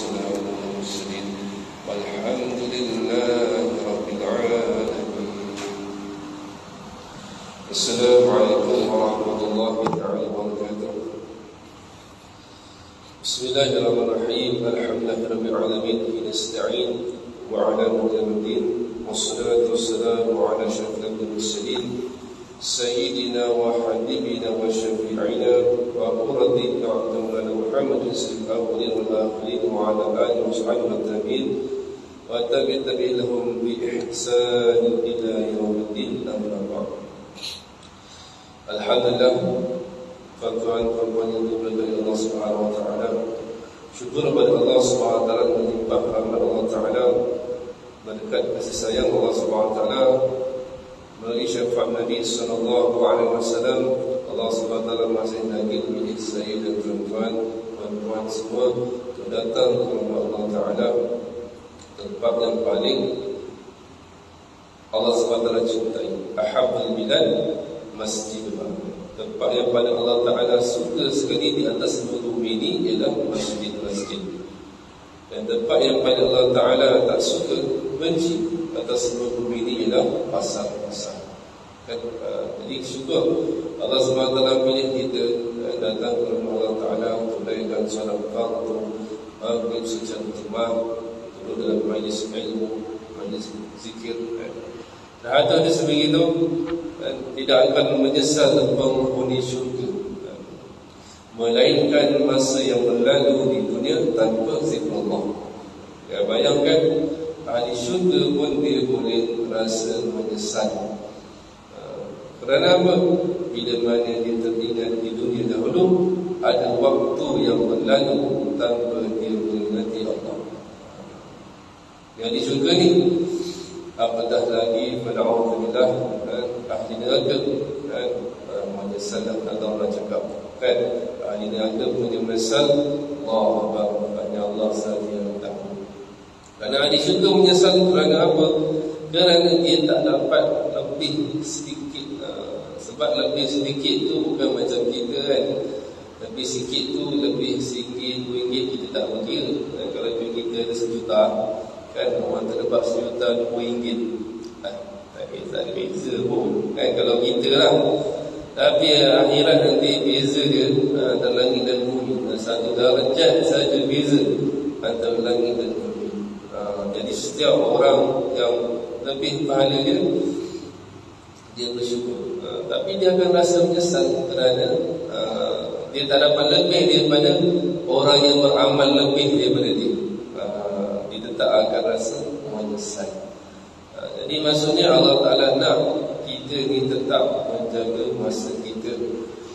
والسلام على المرسلين والحمد لله رب العالمين. السلام عليكم ورحمة الله تعالى وبركاته. بسم الله الرحمن الرحيم. الحمد لله رب العالمين نستعين وعلى مولى الدين والصلاة والسلام على أشرف المرسلين سيدنا وحبيبنا وشفيعنا وقرة أعظمنا محمد سيد الأولين والآخرين وعلى آله وصحبه والتابعين وتابع لهم بإحسان إلى يوم الدين. أما بعد. Alhamdulillah, tuan-tuan yang dimuliakan Allah Subhanahu wa taala. Syukur kepada Allah Subhanahu wa taala melimpah rahmat Allah taala, berkat kasih sayang Allah Subhanahu wa taala, melalui syafaat Nabi sallallahu alaihi wasallam. Allah Subhanahu wa taala masih lagi milik saya dan tuan-tuan semua untuk datang ke rumah Allah taala, tempat yang paling Allah Subhanahu wa taala cintai. Ahabbul bilad masjidullah, tempat yang paling Allah Ta'ala suka sekali di atas bumi ini ialah masjid-masjid. Dan tempat yang paling Allah Ta'ala tak suka, benci atas bumi ini ialah pasar-pasar. Jadi syukur Allah SWT pilih kita datang ke rumah Allah Ta'ala untuk lakukan salat fardu, maghrib secara jemaah, duduk dalam majlis ilmu, majlis zikir. Atau dia sebegitu tidak akan menyesal penghuni syurga, melainkan masa yang berlalu di dunia tanpa zikrullah. Ya, bayangkan ahli syurga pun dia boleh rasa menyesal. Kerana apa? Bila mana dia teringat di dunia dahulu, ada waktu yang berlalu tanpa dia mengingati Allah. Yang di syurga ni, apatah lagi fala'udzubillah ahli neraka menyesal. Ada orang cakap kan ahli neraka punya menyesal, Allah Akbar, Allah sahaja yang tahu. Kerana ahli syurga menyesal kerana apa? Kerana dia tak dapat lebih sedikit. Sebab lebih sedikit tu bukan macam kita kan, lebih sikit tu lebih sikit RM2 kita tak mengira. Kalau duit kita ada RM1 kan, orang terlepas RM1 RM2, tak ada beza pun kan kalau kita lah. Tapi akhirat nanti beza dia antara langit dan bumi, satu darjat saja beza antara langit dan bumi. Jadi setiap orang yang lebih pahala dia bersyukur, tapi dia akan rasa menyesal kerana dia tak dapat lebih daripada orang yang beramal lebih daripada dia. Dia tak akan rasa menyesal. Jadi maksudnya Allah Ta'ala nak kita ni tetap menjaga masa kita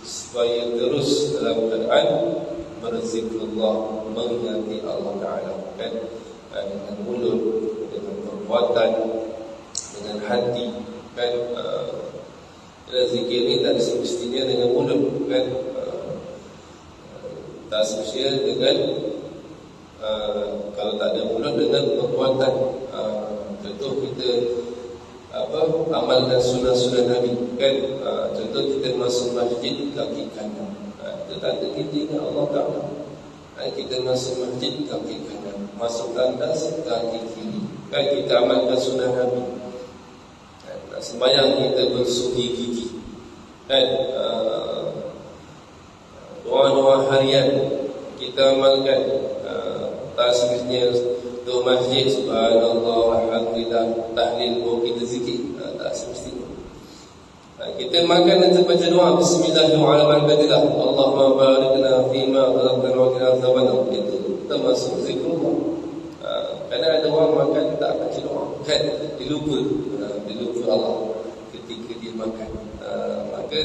supaya terus dalam keadaan berzikrullah, mengingati Allah Ta'ala kan, dengan mulut, dengan perbuatan, dengan hati kan. Zikir ni tak semestinya dengan mulut kan, tak semestinya dengan kalau tak ada mulut dengan perbuatan. Contoh kita amalkan sunah-sunah Nabi kan. Contoh kita masuk masjid kaki kanan, itu tanda kita ingat Allah Ta'ala. Kita masuk masjid kaki kanan, masuk tandas kaki kiri kan, kita amalkan sunah Nabi. Sembahyang kita bersuci gigi kan, doa-doa harian kita amalkan. Tak semestinya doa masjid subhanallah alhamdulillah tahlil pun kita zikir, tak semestinya. Kita makan dan baca doa bismillahirrahmanirrahim, Allahumma barik lana fima razaqtana wa qina adzabannar, itu termasuk zikrullah. Kerana ada orang makan tak baca doa kan, dia lupa Allah ketika dia makan. Maka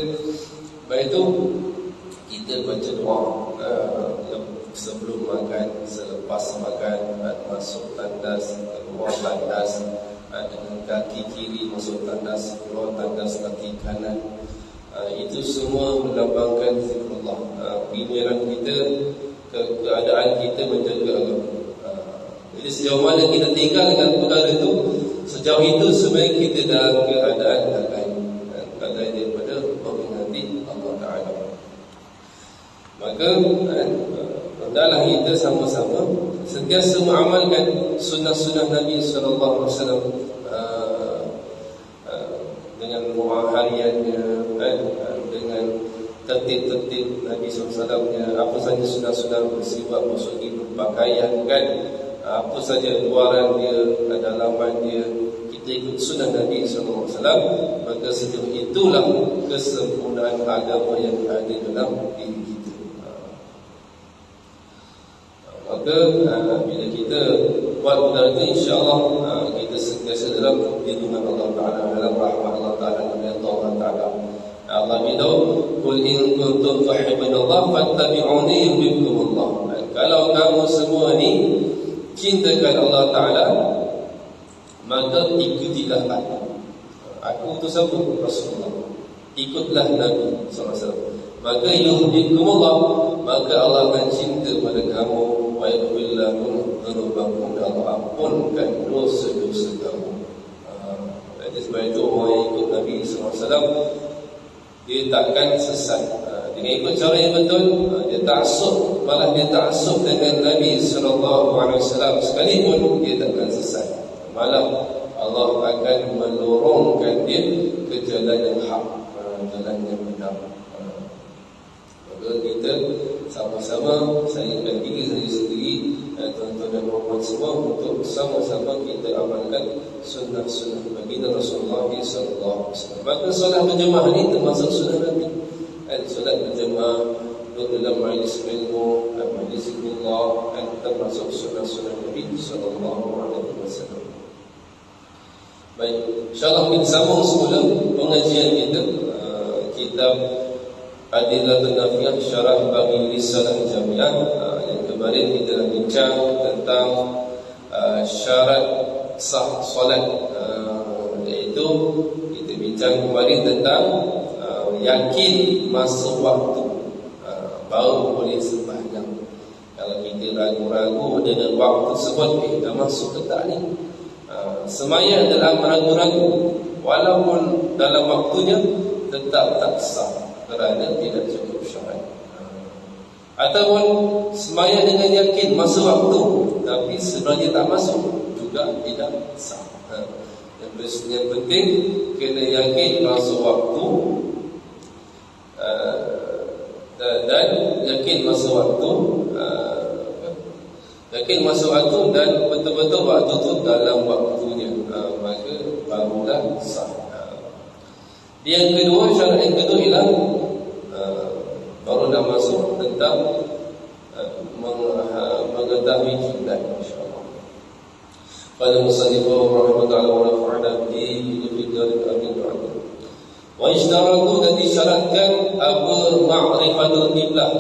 baik itu kita baca doa sebelum makan, selepas makan, masuk tandas, keluar tandas, dengan kaki kiri masuk tandas, keluar tandas kaki kanan. Itu semua melambangkan zikrullah. Pikiran kita, keadaan kita menjaga agama. Jadi sejauh mana kita tinggal dengan perkara itu, sejauh itu sebenarnya kita dalam keadaan lalai daripada mengingati Allah Ta'ala. Maka hendaklah kita sama-sama sentiasa mengamalkan sunnah-sunnah Nabi sallallahu alaihi wasallam dengan hariannya kan, dengan tertib-tertib Nabi SAW-nya, apa saja sunnah-sunnah bersifat bersegi berpakaian kan, apa saja luaran dia, dalaman dia, kita ikut sunnah Nabi SAW, maka sejauh itulah kesempurnaan agama yang ada dalam diri kita. Maka bila kita buat benda itu, insyaAllah kita sentiasa dalam lindungan Allah Ta'ala, dalam rahmat Allah Ta'ala, dalam Allah Ta'ala. Allah beritahu, "Qul in kuntum tuhibbunallah fattabi'uni yuhibbukumullah." Kalau kamu semua ni cintakan Allah Ta'ala, maka ikutilah aku. Aku itu siapa? Rasulullah. Ikutlah Nabi SAW. Maka yuhibbukumullah, maka Allah akan cinta pada kamu, wa yaghfir lakum dzunubakum, Allah ampunkan dosa-dosa kamu. Jadi sebab itu orang yang ikut Nabi SAW, dia takkan sesat. Dengan ikut cara yang betul, dia ta'assub, malah dia ta'assub dengan Nabi SAW sekalipun, dia takkan sesat. Malah Allah akan melorongkan dia ke jalan yang hak, jalan yang benar. Maka kita sama-sama, saya ingat diri saya sendiri, tuan-tuan dan puan-puan semua, untuk sama-sama kita amalkan sunnah-sunnah baginda Rasulullah SAW. Maka solat berjemaah ni termasuk sunnah Nabi. Solat berjemaah, duduk dalam majlis ilmu, majlis zikrullah, termasuk sunnah-sunnah Nabi SAW. Baik, insyaAllah kita sambung semula pengajian kita, kitab Adillatul Nafiyah Syarah bagi Risalah Jamiah. Yang kemarin kita dah bincang tentang syarat sah solat, iaitu kita bincang kemarin tentang yakin masuk waktu baru boleh sembahyang. Kalau kita ragu-ragu dengan waktu tersebut, dah masuk ke tak ni? Sembahyang dalam ragu-ragu walaupun dalam waktunya tetap tak sah kerana tidak cukup syarat. Ataupun sembahyang dengan yakin masuk waktu tapi sebenarnya tak masuk, juga tidak sah. Yang penting kena yakin masuk waktu, dan yakin masuk waktu, yakin masuk waktu dan betul-betul waktu tu dalam waktunya, maka barulah sah. Yang kedua, syarat yang kedua ialah baru dah masuk tentang mengetahui kiblat, insya-Allah. Qala musannif rahimahullah wa nafa'ana bihi fi dzalik amin. Wa ishtaratu, dan disyaratkan apa? Ma'rifatul qiblah,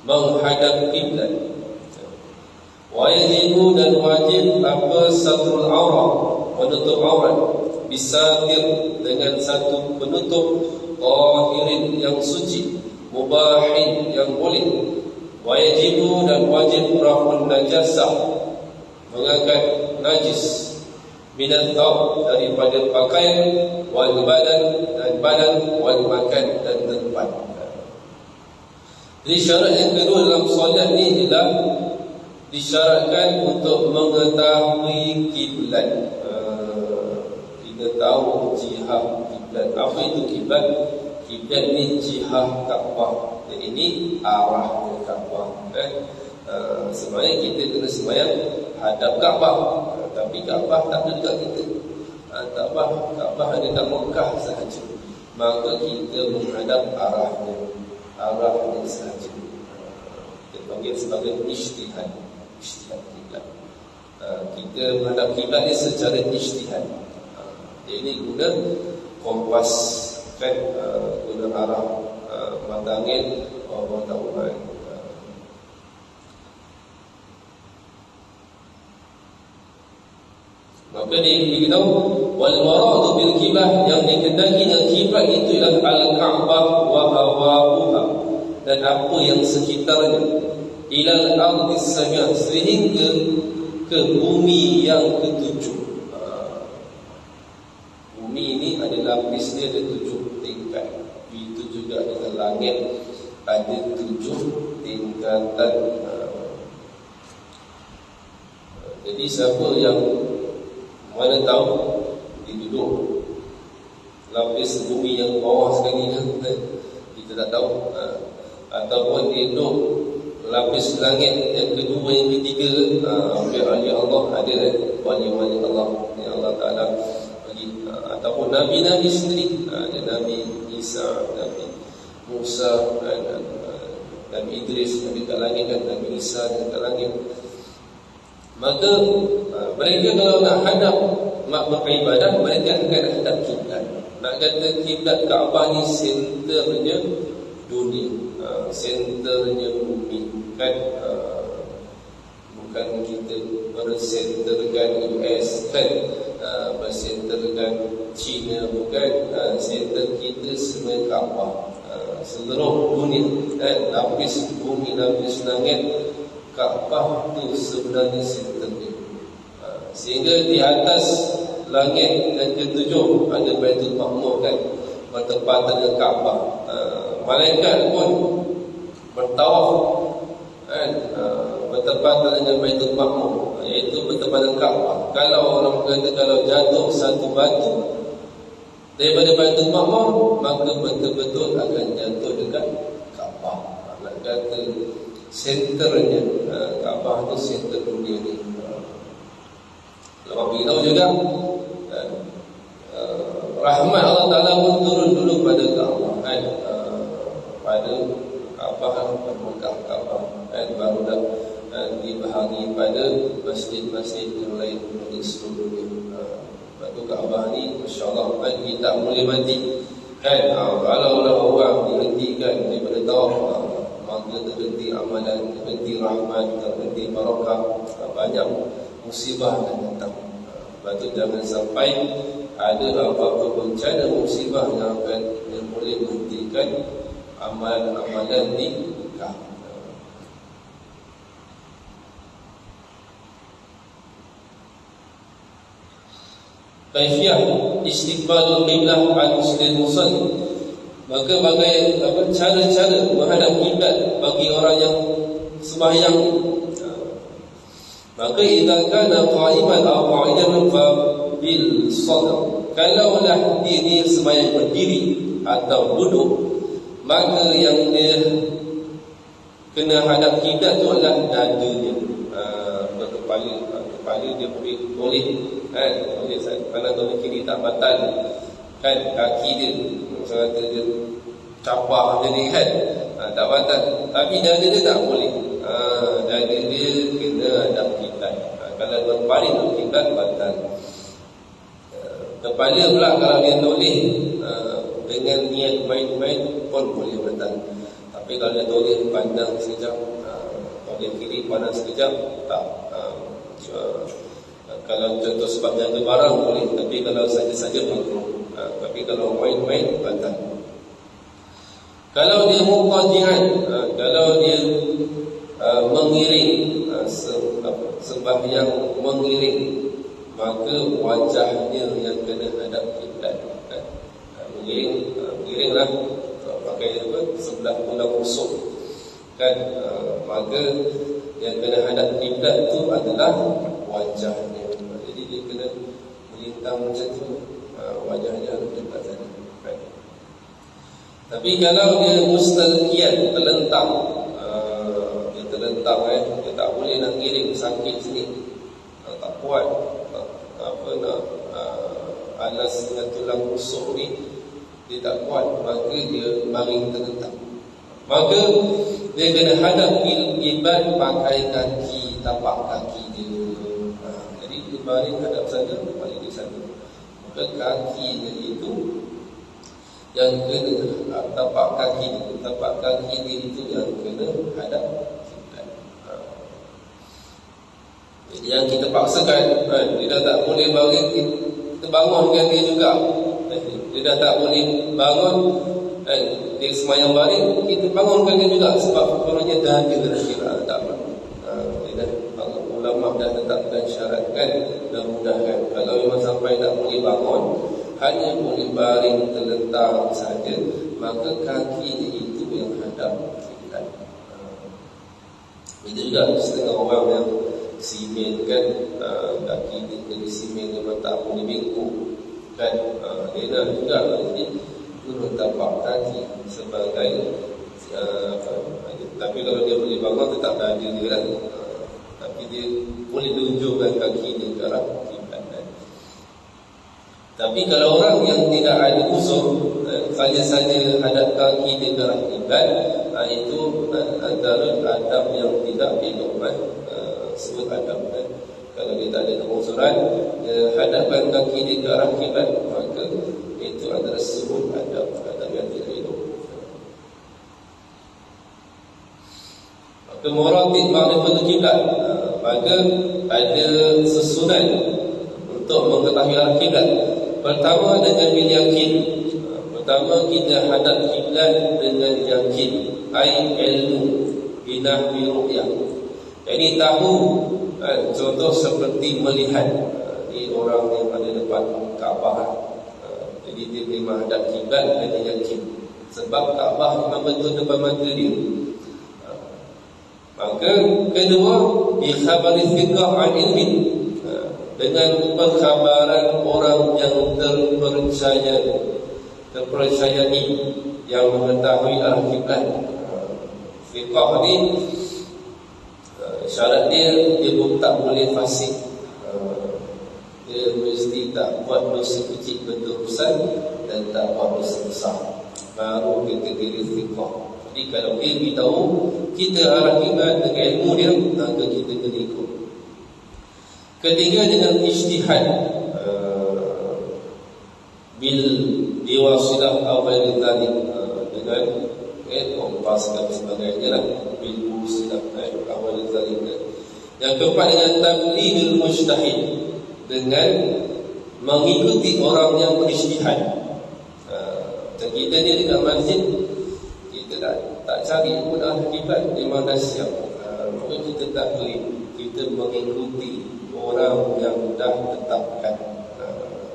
menghadap kiblat. Wa yajibu, dan wajib apa? Satrul aurat, menutup aurat, bisatir, dengan satu penutup, tahirin, yang suci, mubahin, yang boleh. Wajibu, dan wajib raf'un najasah, mengangkat najis, minat thawb, daripada pakaian, wal badan, dan badan, wal makan, dan tempat. Jadi syarat yang kedua dalam solat ni ialah disyaratkan untuk mengetahui kiblat. Kita tahu jihad kiblat. Apa itu kiblat? Kiblat ni jihad Kaabah. Dan ini arah Kaabah. Sebenarnya kita kena sembahyang hadap Kaabah, tapi Kaabah tak ada dekat kita. Kaabah ada dekat Mekah sahaja. Maka kita menghadap arahnya sahaja. Kita panggil sebagai ijtihad kiblat. Kita menghadap kiblat ni secara ijtihad. Ini guna kompas kan, guna arah mata angin, Allah tahu kan. Maka diberitahu wal maradu bil kiblah, yang dikendaki dengan kiblat itu ialah al-Ka'bah wa hawaha, dan apa yang sekitarnya, ilal ardis sabi'ah, sehingga ke bumi yang ketujuh. Bumi ini ada lapis dia, ada 7 tingkat. Begitu juga dengan langit ada 7 tingkatan. Jadi siapa yang mana tahu dia duduk lapis bumi yang bawah sekali kan, kita tak tahu. Ataupun dia duduk lapis langit yang kedua, yang ketiga, wali Allah ada wali-wali Allah yang Allah Ta'ala bagi. Ataupun Nabi-Nabi sendiri, ada Nabi Isa, Nabi Musa, Nabi Idris Nabi kat langit, dan Nabi Isa kat langit. Maka mereka kalau nak hadap beribadah, mereka akan hadap kiblat. Nak kata kiblat Kaabah ni senternya dunia, senternya bumi kan. Bukan kita bersenterkan US kan, bersenterkan China, bukan. Center kita sebenarnya Kaabah, seluruh dunia kan. Lapis bumi, lapis langit, Kaabah tu sebenarnya senternya. Sehingga di atas langit yang ketujuh ada Baitul Ma'mur kan, bertepatan dengan Kaabah. Malaikat pun bertawaf kan, bertepatan dengan Baitul Ma'mur, iaitu bertepatan dengan Kaabah. Kalau orang kata kalau jatuh satu batu daripada Baitul Ma'mur, maka betul-betul akan jatuh dekat Kaabah. Nak kata senternya Kaabah tu center dunia ni. Lepas beritahu juga rahmat Allah Ta'ala pun turun dulu pada Kaabah kan, pada Kaabah, Mekah Kaabah kan, baru dah dibahagi pada masjid-masjid yang lain di seluruh dunia. Lepas tu Kaabah ni Masya Allah kan, kita tak boleh mati kan. Kalau orang dihentikan daripada tawaf, maka terhenti amalan, terhenti rahmat, terhenti barakah, banyak musibah akan datang. Lepas tu jangan sampai ada apa-apa bencana musibah yang boleh menghentikan amalan-amalan di Mekah. Kaifiyah istiqbalul qiblah al-muslim musalli. Maka cara-cara menghadap kiblat bagi orang yang sembahyang. Maka idza kana qa'iman aw qa'idan fa bil sadr. Kalaulah dia sembahyang berdiri atau duduk, maka yang dia kena hadap kiblat tu adalah dadanya. Kepala dia boleh kan, boleh kanan atau kiri tak batal kan. Kaki dia misalnya dia capah jadi kan, tak batal. Tapi dada dia tak boleh. Dada dia kena hadap kiblat. Kalau berpaling ke kiblat batal. Kepala pula kalau dia toleh dengan niat main-main pun boleh batal. Tapi kalau dia toleh pandang sekejap, toleh kiri pandang sekejap, tak. Kalau contoh sebab jaga barang boleh, tapi kalau saja-saja makruh. Tapi kalau main-main batal. Kalau dia muqaddi'an, kalau dia mengiring, sembahyang mengiring, maka wajahnya yang kena hadap kiblat kan. Mengiringlah pakai apa, sebelah tulang rusuk kan. Maka yang kena hadap kiblat tu adalah wajahnya. Jadi dia kena melintang macam tu, wajahnya harus dekat sana kan. Tapi kalau dia mustalqiyan, terlentang, dia terlentang dia tak boleh nak giring, sakit sini, tak kuat, alas dengan tulang rusuk ni dia tak kuat, maka dia baring terlentang. Maka dia kena hadap kiblat pakai kaki, tapak kaki dia. Jadi dia baring hadap sana, baring di sana. Maka kaki dia itu yang kena, tapak kaki dia itu yang kena hadap kiblat. Jadi yang kita paksakan, dia dah tak boleh baring, kita bangunkan dia juga. Dia dah tak boleh bangun, dia semayang baring, kita bangunkan dia juga. Sebab orangnya dah dia kira tak apa. Dia dah, ulama dah tetapkan syarat kan, dan mudahkan. Kalau memang sampai tak boleh bangun, hanya boleh baring terlentang saja, maka kaki dia itu yang hadap kiblat. Itu juga setengah orang yang simen kan, kaki dia jadi simen dia tak boleh bengkok kan, dia nak juga jadi turun tapak kaki sebagai tapi kalau dia boleh bangun tetap ada dia lah, tapi dia boleh tunjukkan kaki dia ke arah kiblat kan. Tapi kalau orang yang tidak ada uzur, saja hadap kaki dia ke arah kiblat, itu antara adab yang tidak elok kan, sebut adab kan. Kalau dia tak ada keuzuran, hadapkan kaki dia ke arah kiblat, maka itu adalah sebut adab yang tidak elok. Maka muratib ma'rifatul kiblat, maka ada susunan untuk mengetahui arah kiblat. Pertama dengan yakin. Pertama kita hadap kiblat dengan yakin, ai ilmu binahwi ru'yah. Jadi tahu, contoh seperti melihat ni orang yang ada depan Kaabah. Jadi dia memang hadap kiblat dengan yakin, sebab Kaabah memang betul depan mata dia. Maka kedua, bi khabari thiqah an ilmin, dengan perkhabaran orang yang terpercayai yang mengetahui arah kiblat. Thiqah ni syarat dia pun tak boleh fasik, dia mesti tak buat dosa kecil berterusan dan tak buat dosa besar, baru kita kira thiqah. Jadi kalau dia beritahu kita arah kiblat dengan ilmu dia, maka kita kena ikut. Ketiga dengan ijtihad, bil diwasilah awal tadi, dengan kompas dan sebagainya lah, bil wusilah awal tadi. Yang keempat dengan tablidul mujtahid, dengan mengikuti orang yang berijtihad. Dan kita ni dekat masjid, kita tak cari pun arah kiblat, memang dah siap. Maka kita tak boleh, kita mengikuti orang yang dah tetapkan.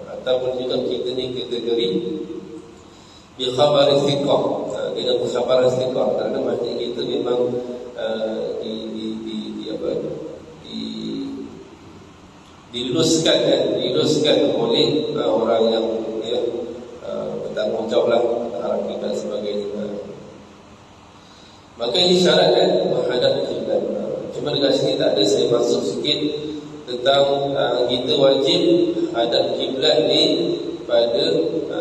Ataupun juga kita ni kategori bi khabar thiqah, dengan khabar thiqah, kerana masjid kita memang diluluskan oleh orang yang bertanggungjawab lah arah kiblat sebagainya. Maka ini syarat kan, menghadap kiblat. Cuma dekat sini tak ada, saya masuk sikit tentang kita wajib hadap kiblat ni pada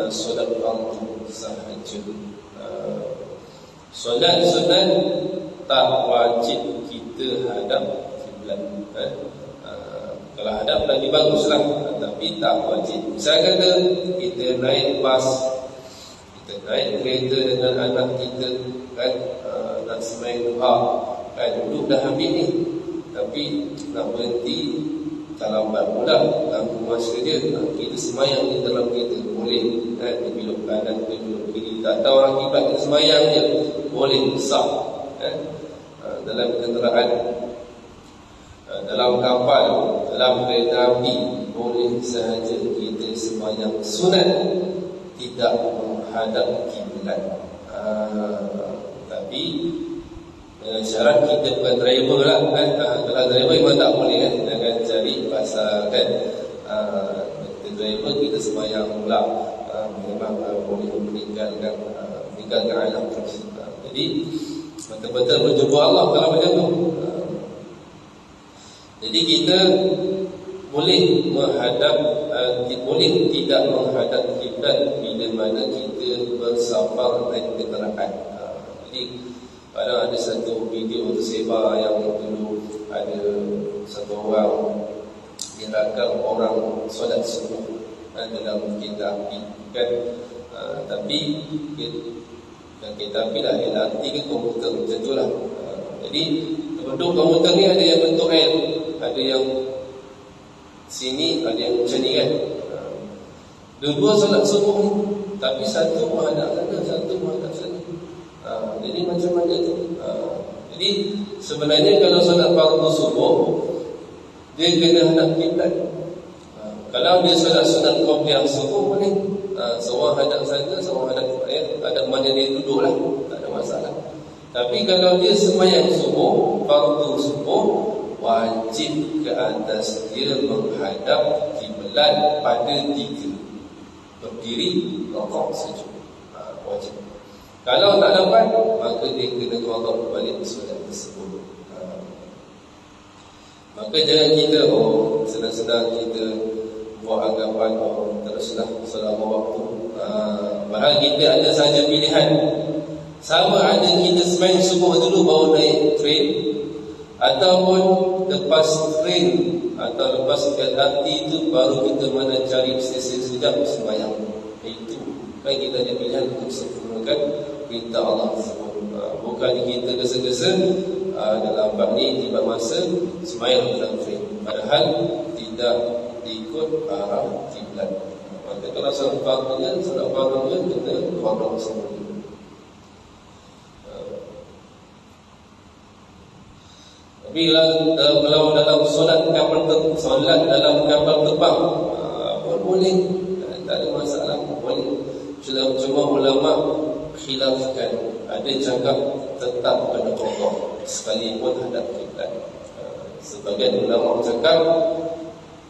solat fardu sahaja. Solat sunat tak wajib kita hadap kiblat. Kalau hadap lagi baguslah, tapi tak wajib. Misalnya kata kita naik bas, kita naik kereta dengan anak kita kan, nak sembahyang duha kan, duduk dah habis ni, tapi nak berhenti terlambat pula, ganggu masa dia. Kita sembahyang di dalam kereta boleh kan, dia belok kanan ke belok kiri, tak tahu orang kiblat, kita sembahyang je boleh, sah kan. Dalam kenderaan, dalam kapal, dalam kereta api, boleh sahaja kita sembahyang sunat tidak menghadap kiblat. Tapi dengan syarat kita bukan driver lah kan. Kalau driver memang tak boleh kan, jangan cari pasal kan. Kita driver, kita sembahyang pula, memang boleh meninggalkan alam tersebut. Jadi betul-betul berjumpa Allah kalau macam tu. Jadi kita boleh menghadap, boleh tidak menghadap kiblat bila mana kita bersafar naik kenderaan. Jadi pada ada satu video tersebar yang dulu ada satu orang dia rakam orang solat subuh dalam kereta api kan, tapi kereta api lah, LRT ke komuter macam tu lah. Jadi bentuk komuter ni ada yang bentuk L, ada yang sini, ada yang macam ni kan. Dua-dua solat subuh ni, tapi satu menghadap sana, satu menghadap sana. Jadi macam mana tu? Jadi sebenarnya kalau solat fardu subuh, dia kena hadap kiblat. Kalau dia solat sunat qabliyah subuh boleh, seorang hadap sana, seorang hadap mana dia duduk lah, tak ada masalah. Tapi kalau dia sembahyang subuh, fardu subuh, wajib ke atas dia menghadap kiblat pada 3. Berdiri, rakaat sujud. Wajib. Kalau tak dapat, maka dia kena qada balik solat tersebut. Maka jangan kita senang-senang kita buat anggapan teruslah selama waktu. Padahal kita ada saja pilihan. Sama ada kita sembahyang subuh dulu baru naik train, ataupun lepas train atau lepas LRT itu baru kita mana cari stesen sekejap sembahyang. Itu kan kita ada pilihan untuk sempurnakan perintah Allah tersebut. Bukan kita gesa-gesa dalam bab ni tiba masa sembahyang dalam train, padahal tidak ikut arah kiblat. Maka kalau solat fardunya kena qada semula. Tapi kalau dalam solat dalam kapal terbang pun boleh, tak ada masalah, boleh. Cuma ulama khilafkan, ada cakap tetap kena qada sekalipun hadap kiblat. Sebagian ulama cakap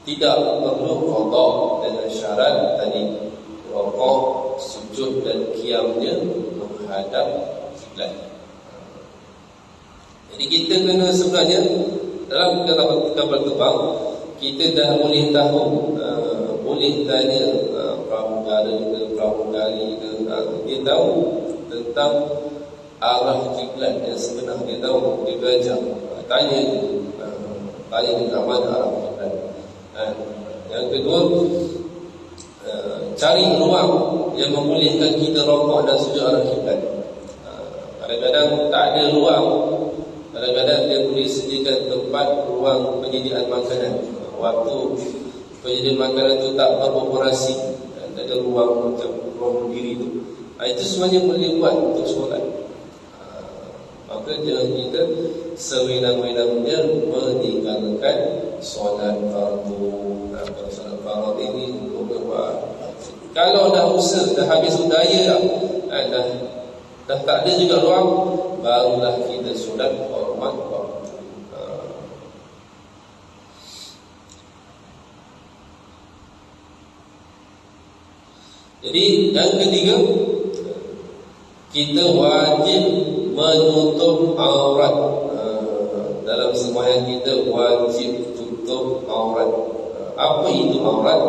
tidak perlu qada dengan syarat tadi, rakaat, sujud dan qiyamnya menghadap kiblat. Jadi kita kena sebenarnya dalam kapal terbang kita dah boleh tahu, boleh tanya pramugari ke, dia tahu tentang arah kiblat yang sebenar, dia tahu, dia belajar, tanya dengan mana arah kiblat. Yang kedua, cari ruang yang membolehkan kita rakaat dan sujud arah kiblat. Kadang-kadang tak ada ruang, kadang-kadang dia boleh sediakan tempat ruang penyediaan makanan. Waktu penyediaan makanan itu tak beroperasi, tak ada ruang macam ruang berdiri itu, itu semuanya boleh buat untuk solat. Maka jangan kita sewenang-wenangnya meninggalkan solat fardu. Kalau solat fardu ini kalau dah usaha, dah habis daya dah tak ada juga ruang, barulah kita solat hormat waktu. Jadi yang ketiga, kita wajib menutup aurat. Dalam sembahyang kita wajib tutup aurat. Apa itu aurat?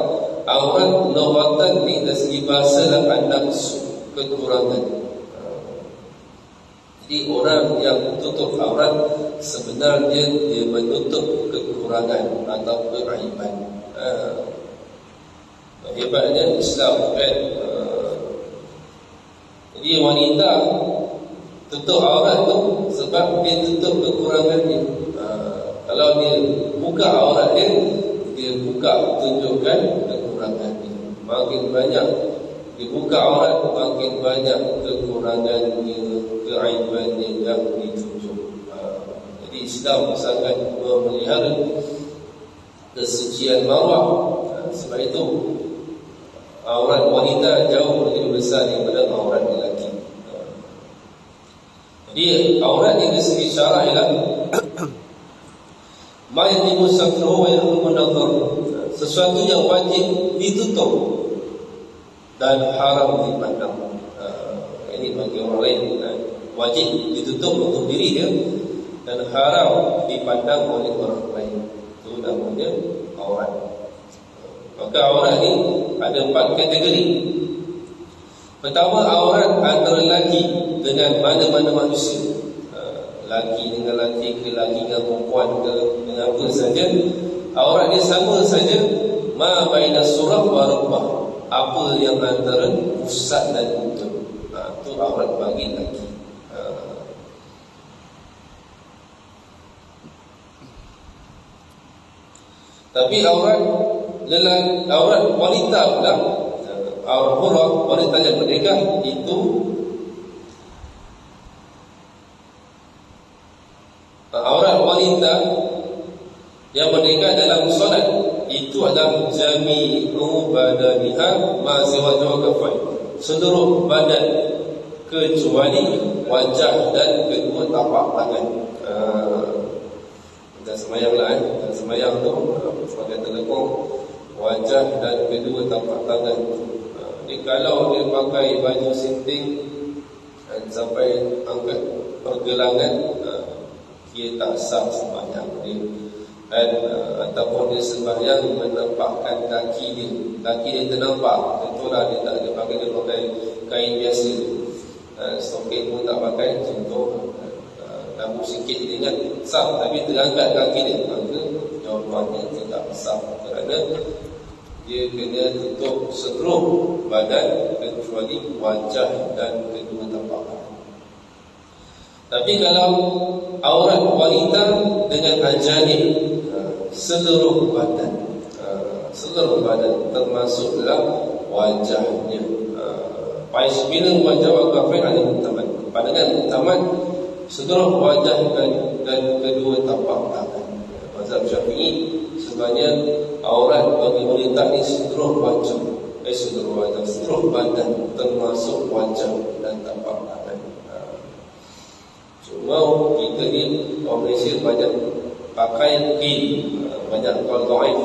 Aurat lughatan dari segi bahasa dan nafsu, kekurangan. Jadi orang yang tutup aurat sebenarnya dia menutup kekurangan atau keaiban. Hebatnya Islam kan. Jadi wanita tutup aurat tu sebab dia tutup kekurangan dia. Kalau dia buka aurat dia buka, tunjukkan kekurangan dia. Makin banyak dia buka aurat, makin banyak kekurangannya, keaibannya yang ditunjuk. Jadi Islam sangat memelihara kesucian marwah. Sebab itu aurat wanita jauh lebih besar daripada aurat lelaki. Jadi aurat yang dari segi syarak ialah ma yajibu satruhu wa yahrumu nadhar, sesuatu yang wajib ditutup dan haram dipandang. Ini bagi orang lain, wajib ditutup untuk diri dia dan haram dipandang oleh orang lain. Itu namanya aurat. Maka aurat ni ada 4 kategori. Pertama, aurat antara lelaki dengan mana-mana manusia. Laki dengan laki ke, laki dengan perempuan ke, dengan apa saja, aurat dia sama saja. Ma baina surah wa rukbah, apa yang antara pusat dan lutut, itu aurat bagi lelaki. Tapi aurat wanita pula, aurat hurah, wanita yang menikah, itu aurat wanita yang menikah dalam solat itu adalah jami'u badaniha ma siwa kafai, seluruh badan kecuali wajah dan kedua tapak tangan. Dan semayanglah dan semayang tu sebagai telekong wajah dan kedua tapak tangan. Ni kalau dia pakai baju sinting sampai angkat pergelangan, dia tak sah sembahyang dia. Dan ataupun dia sembahyang menampakkan kaki dia ternampak, tentulah dia tak ada pakai, dia pakai kain biasa. Stocking pun tak pakai, contoh lampu sikit dia ingat sah, tapi terangkat kaki dia, maka jawapannya tidak sah, kerana dia kena tutup seluruh badan kecuali wajah dan kedua tapak tangan. Tapi kalau aurat wanita dengan ajanib, seluruh badan termasuklah wajahnya. Bila wajah kafir ada muktamad. Pandangan muktamad seluruh wajah dan kedua tapak tangan. Mazhab Syafi'i sebenarnya aurat bagi wanita ni seluruh badan termasuk wajah dan tapak tangan. Cuma kita ni orang Malaysia banyak pakai banyak kaul dhaif.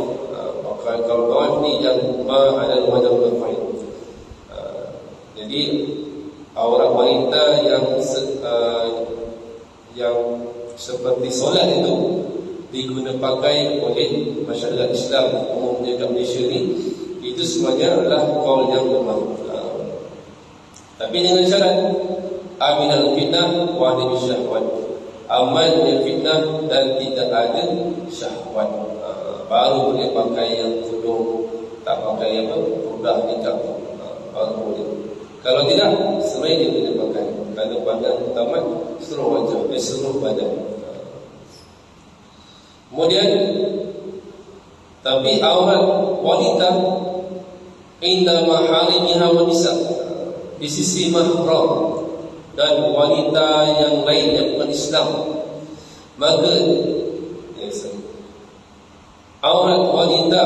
Pakai kaul dhaif ni yang ada wajah kafir. Jadi aurat wanita yang seperti solat itu digunakan pakai oleh masyarakat Islam umumnya kat Malaysia ni, itu sebenarnya adalah kaul yang lemah. Tapi dengan syarat aminal fitnah wa adil syahwat, aman dari fitnah dan tidak ada syahwat, baru boleh pakai yang tudung, tak pakai apa purdah nikah, baru boleh. Kalau tidak, sebenarnya dia boleh pakai. Kalau pandang utama seluruh wajah, seluruh badan. Kemudian, tapi aurat wanita inda maharimiha wa nisa, di sisi mahram dan wanita yang lain yang bukan Islam, maka aurat wanita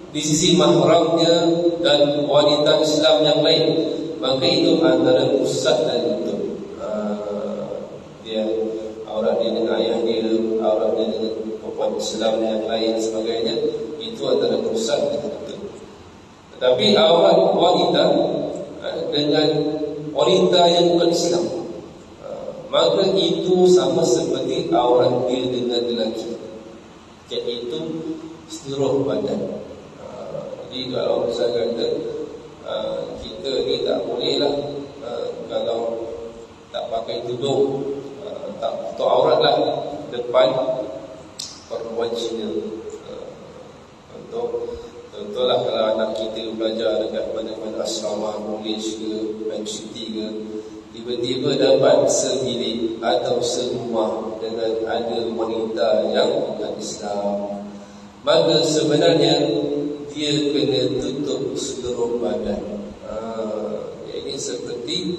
di sisi mahramnya dan wanita Islam yang lain, maka itu antara pusat dan tutup. Dia aurat dia dengan ayah dia, aurat dia dengan perempuan Islam yang lain sebagainya, itu antara pusat dan tutup. Tetapi aurat wanita dengan wanita yang bukan Islam, maka itu sama seperti aurat dia dengan lelaki, iaitu seluruh badan. Jadi kalau misalnya kata kita ni tak boleh lah kalau tak pakai tudung, tak tutup aurat lah depan perempuan Cina. Contohlah kalau anak kita belajar dekat mana-mana asrama, college ke, university ke, tiba-tiba dapat sebilik atau serumah dengan ada wanita yang bukan Islam, maka sebenarnya dia kena tutup seluruh badan. Ini seperti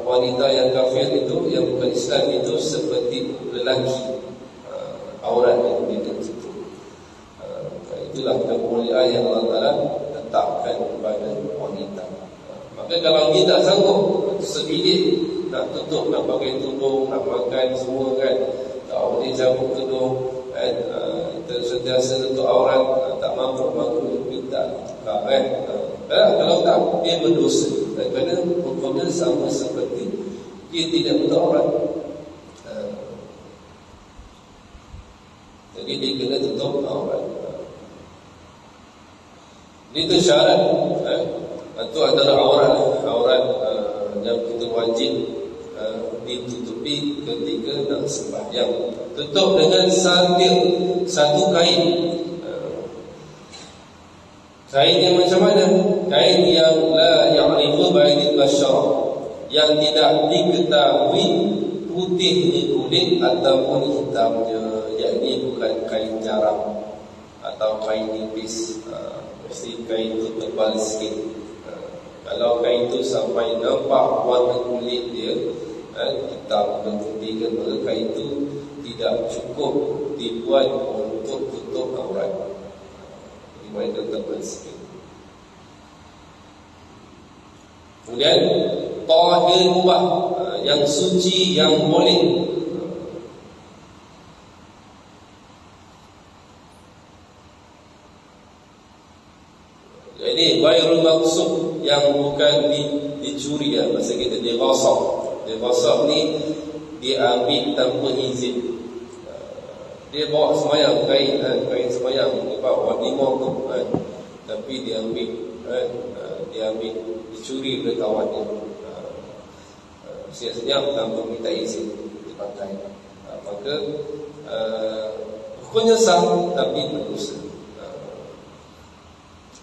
wanita yang kafir itu, yang bukan Islam itu, seperti lelaki, aurat yang dia tutup. Itulah kemuliaan yang Allah Ta'ala letakkan kepada wanita. Maka kalau dia tak sanggup sebilik nak tutup, nak pakai tudung, nak makan semua kan, tak boleh cabut tudung, sentiasa tutup aurat, tak mampu, maka minta kan. Kalau tak, dia berdosa, kerana hukumnya sama seperti dia tidak tutup aurat. Jadi dia kena tutup aurat. Itu syarat. Itu antara aurat yang kita wajib ditutupi ketika nak sembahyang. Tutup dengan satu kain. Kain yang macam mana? Kain yang la ya'rifu ba'idil bashar, yang tidak diketahui putihnya kulit ataupun hitamnya, yakni bukan kain jarak atau kain nipis. Mesti kain itu tebal sikit. Kalau kain itu sampai nampak warna kulit dia, hitam dan putih kan, maka kain itu tidak cukup dibuat untuk tutup aurat. Jadi mereka tebal sikit. Kemudian tahir mubah, yang suci, yang boleh. Jadi ghairul maqsud, yang bukan dicuri, bahasa kita dighasab. Dighasab ni diambil tanpa izin. Dia bawa semayang kain semayang, dia bawa limau tu, tapi dia ambil, dicuri oleh kawannya, senyap tanpa minta izin dipakai. Maka hukumnya sah tapi berdosa.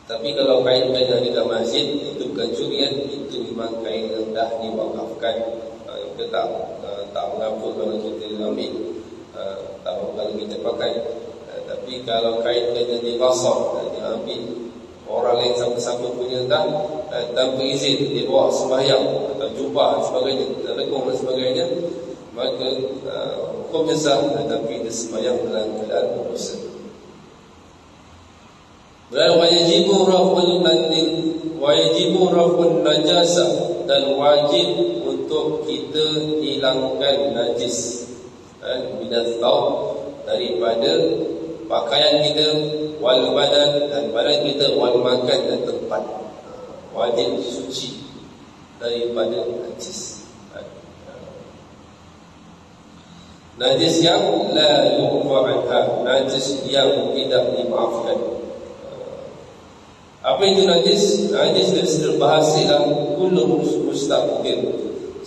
Tapi kalau kain yang di dalam masjid itu bukan curian, itu memang kain yang dah diwakafkan. Kita tak mengapa kalau kita ambil, tak apa kalau kita pakai. Tapi kalau kain yang dibasar, diambil orang lain sama-sama punya dah, tanpa izin, dia bawa sembahyang atau jubah dan sebagainya, legong dan sebagainya, maka hukumnya sah, tetapi dia sembahyang dalam keadaan berdosa. Dan wajibu raf'un najasah, dan wajib untuk kita hilangkan najis minat thawb, daripada pakaian kita, wal badan, dan badan kita, wal makan, dan tempat. Wajib suci daripada najis. Najis yang la yu'fa anha, najis yang tidak dimaafkan. Apa itu najis? Najis dari segi bahasa kullu mustaqbil,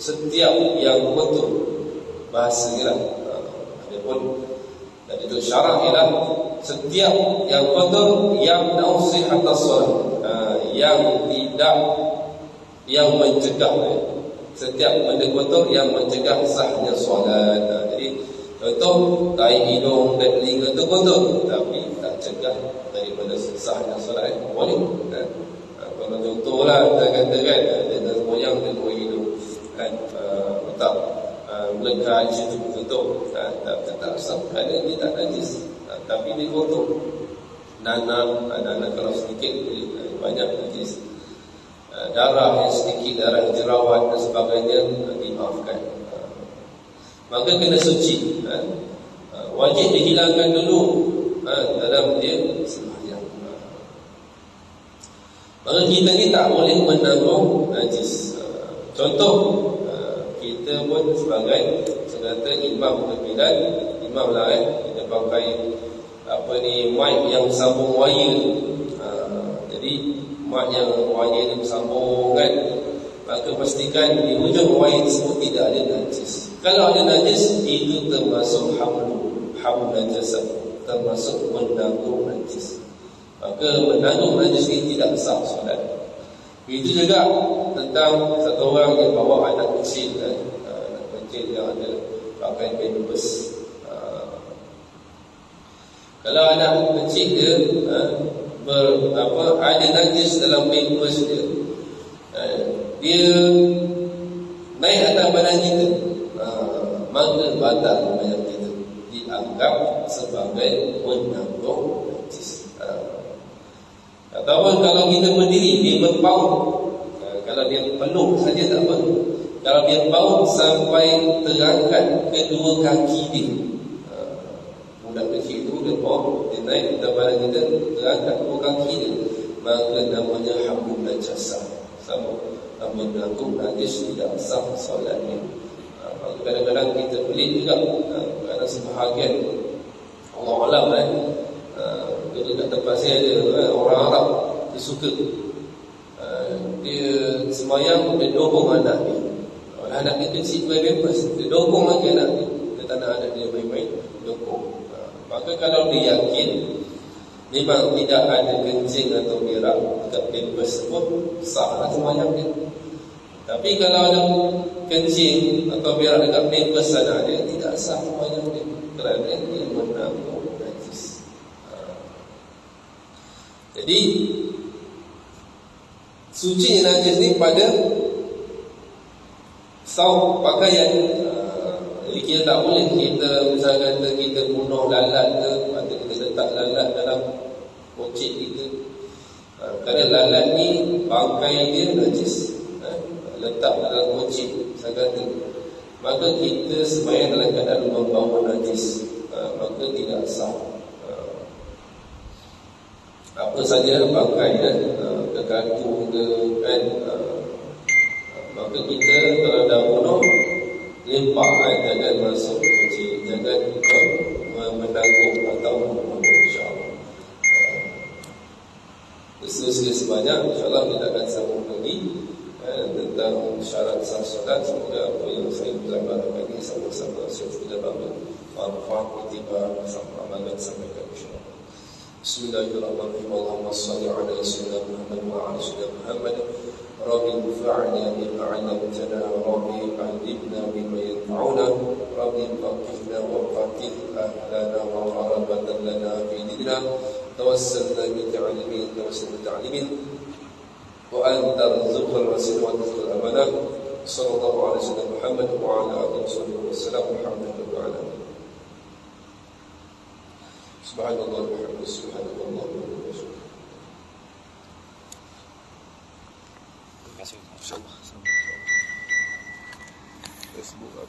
setiap yang kotor. Bahasa ialah, adapun dari itu syarak ialah setiap yang kotor yang nausih atas solat, yang mencegah, setiap benda kotor yang mencegah sahnya solat. Jadi contoh, tai hidung dan telinga itu kotor, tapi tak cegah daripada sahnya solat, boleh. Kalau contohlah kita katakan dia moyang dan hidung tak melekat situ, contoh, tak sah, kerana dia tak najis, tapi dia kotor. Nanam kalau sedikit banyak najis, darah yang sedikit, darah jerawat dan sebagainya dimaafkan. Maka kena suci, wajib dihilangkan dulu dalam dia sembahyang. Maka kita ni tak boleh menanggung najis. Contoh, kita pun sebagai kata imam kebilan, imam lah, kita pakai mic yang sambung wire. Jadi mic yang wire ni bersambung kan, maka pastikan di hujung wire tersebut tidak ada najis. Kalau ada najis, itu termasuk hamlu najasah, termasuk menanggung najis. Maka menanggung najis ini tidak sah solat. Itu juga tentang satu orang yang bawa anak kecil, anak kecil yang ada pakai pampers. Kalau anak kecil dia ada najis dalam pampers dia naik atas badan kita, maka batal sembahyang kita, dianggap sebagai menanggung najis. Ataupun kalau kita berdiri, dia berpaut, kalau dia peluk saja tak apa. Kalau dia paut sampai terangkat kedua kaki dia, budak kecil itu dia paut, dia naik atas badan kita, terangkat kedua kaki dia, maka namanya hamlu najasah, sama menanggung najis, tidak sah solatnya. Kadang-kadang kita pelik juga, kerana sebahagian Allah Alam dulu kat tempat saya ada orang Arab, dia suka, dia semayang, dia dorong anak dia. Anak dia kecil bebas, dia dorong lagi anak dia, dia tak nak anak dia main-main, dorong. Maka kalau dia yakin memang tidak ada kencing atau berak dekat bebas tersebut, sahlah semayang dia. Tapi kalau ada kencing atau berak dekat bebas anak dia, tidak sah semayang dia, kerana dia menanggung najis. Jadi suci najis ni pada saum pakaian. Jadi kita tak boleh, kita misalnya kata kita bunuh lalat ke, atau kita letak lalat dalam pocik kita, kerana lalat ni bangkai dia najis, letak dalam kunci sagata, maka kita sembahyang dalam keadaan membawa najis, maka tidak sah. Apa saja pakai ke kaku ke kan, maka kita kalau dah bunuh limpah, jangan masuk kunci, jangan menanggung atau insya-Allah. Seterusnya sebanyak, insya-Allah kita akan sambung lagi tentang syarat sah solat. Semoga apa yang saya belajar lagi sama-sama kita bangun manfaat tiba sama amalan sampai ke insya-Allah. Bismillahirrahmanirrahim. Allahumma shalli ala sayyidina Muhammad wa ala sayyidina Muhammad. Rabbi anfa'na bima 'allamtana, Rabbi 'allimna bima yanfa'una, Rabbi faqihna wa faqih ahlana wa qarabatan lana fi dinina. Tawassalna bi ta'limin wa anta arzuqna al-wasil wa tazkil al-amana. Sallallahu alaihi wasallam Muhammad wa ala alihi wasallam. Alhamdulillah ala subhanallah wa bihamdihi subhanallah wa bihamdihi. Terima kasih. Facebook.